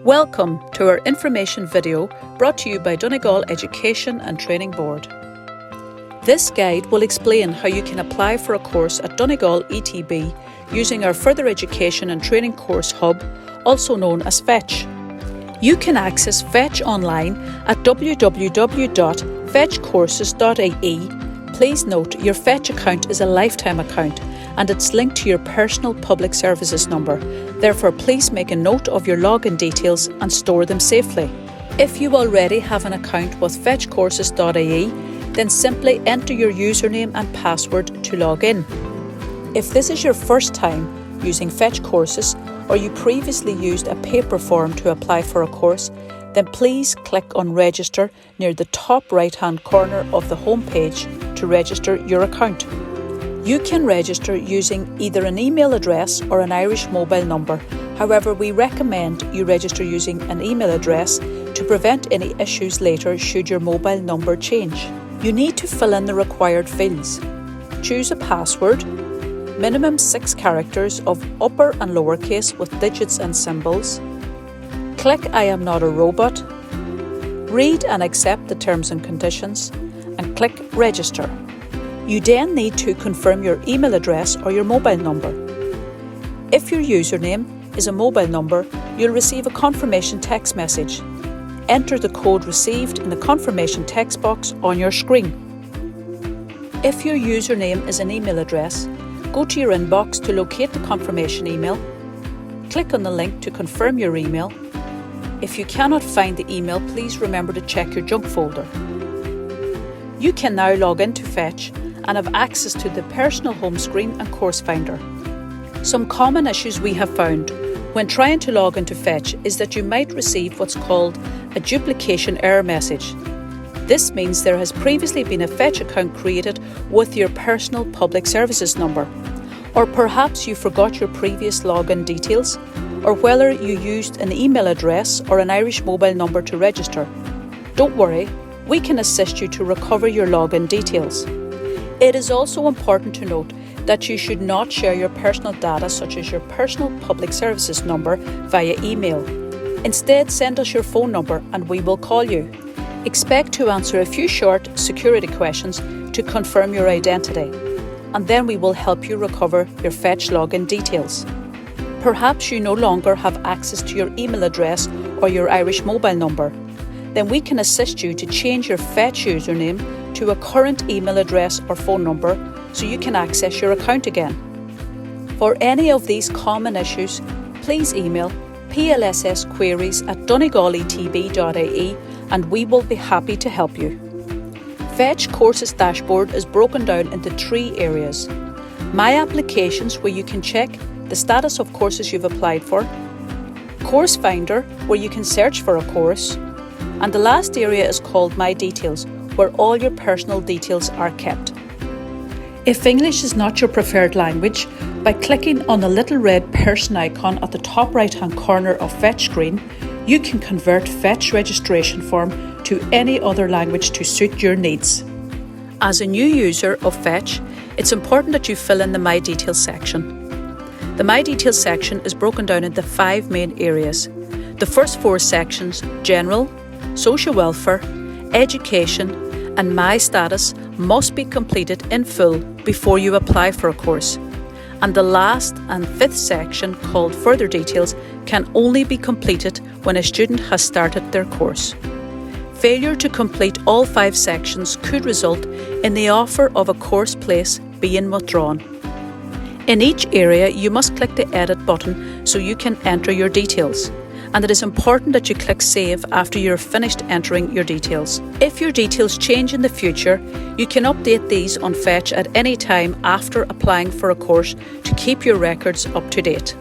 Welcome to our information video brought to you by Donegal Education and Training Board. This guide will explain how you can apply for a course at Donegal ETB using our Further Education and Training Course Hub, also known as FET. You can access FET online at www.fetcourses.ie. Please note your FET account is a lifetime account and it's linked to your personal public services number. Therefore, please make a note of your login details and store them safely. If you already have an account with fetcourses.ie, then simply enter your username and password to log in. If this is your first time using FET Courses or you previously used a paper form to apply for a course, then please click on Register near the top right-hand corner of the home page to register your account. You can register using either an email address or an Irish mobile number. However, we recommend you register using an email address to prevent any issues later should your mobile number change. You need to fill in the required fields. Choose a password, minimum 6 characters of upper and lowercase with digits and symbols. Click I am not a robot. Read and accept the terms and conditions and click Register. You then need to confirm your email address or your mobile number. If your username is a mobile number, you'll receive a confirmation text message. Enter the code received in the confirmation text box on your screen. If your username is an email address, go to your inbox to locate the confirmation email. Click on the link to confirm your email. If you cannot find the email, please remember to check your junk folder. You can now log into FET and have access to the personal home screen and course finder. Some common issues we have found when trying to log into FET is that you might receive what's called a duplication error message. This means there has previously been a FET account created with your personal public services number, or perhaps you forgot your previous login details, or whether you used an email address or an Irish mobile number to register. Don't worry, we can assist you to recover your login details. It is also important to note that you should not share your personal data such as your personal public services number via email. Instead, send us your phone number and we will call you. Expect to answer a few short security questions to confirm your identity, and then we will help you recover your FET login details. Perhaps you no longer have access to your email address or your Irish mobile number. Then we can assist you to change your FET username to a current email address or phone number so you can access your account again. For any of these common issues, please email plssqueries@donegaletb.ie and we will be happy to help you. FET Courses dashboard is broken down into 3 areas. My Applications, where you can check the status of courses you've applied for. Course Finder, where you can search for a course. And the last area is called My Details, where all your personal details are kept. If English is not your preferred language, by clicking on the little red person icon at the top right-hand corner of FET screen, you can convert FET registration form to any other language to suit your needs. As a new user of FET, it's important that you fill in the My Details section. The My Details section is broken down into 5 main areas. The first 4 sections, General, Social Welfare, Education and My Status, must be completed in full before you apply for a course. And the last and 5th section, called Further Details, can only be completed when a student has started their course. Failure to complete all 5 sections could result in the offer of a course place being withdrawn. In each area, you must click the Edit button so you can enter your details. And it is important that you click Save after you're finished entering your details. If your details change in the future, you can update these on FET at any time after applying for a course to keep your records up to date.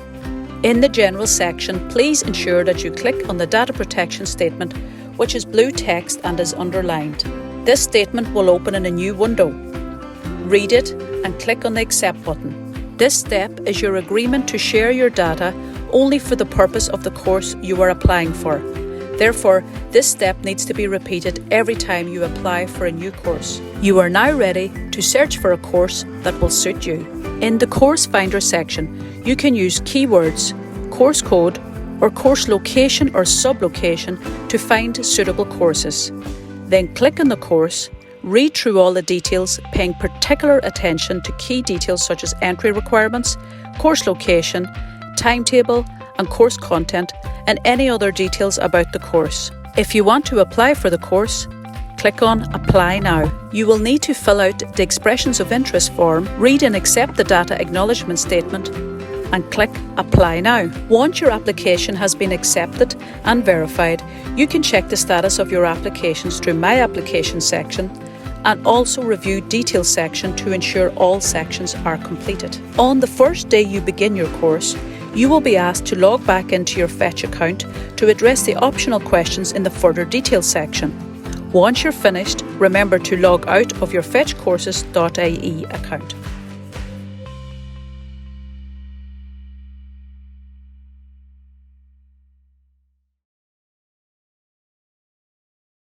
In the General section, please ensure that you click on the Data Protection Statement, which is blue text and is underlined. This statement will open in a new window. Read it and click on the Accept button. This step is your agreement to share your data only for the purpose of the course you are applying for. Therefore, this step needs to be repeated every time you apply for a new course. You are now ready to search for a course that will suit you. In the Course Finder section, you can use keywords, course code, or course location or sub-location to find suitable courses. Then click on the course, read through all the details, paying particular attention to key details such as entry requirements, course location, timetable and course content, and any other details about the course. If you want to apply for the course, click on Apply Now. You will need to fill out the Expressions of Interest form, read and accept the data acknowledgement statement, and click Apply Now. Once your application has been accepted and verified, you can check the status of your applications through My Application section and also Review Details section to ensure all sections are completed. On the first day you begin your course, you will be asked to log back into your FET account to address the optional questions in the Further Details section. Once you're finished, remember to log out of your fetchcourses.ie account.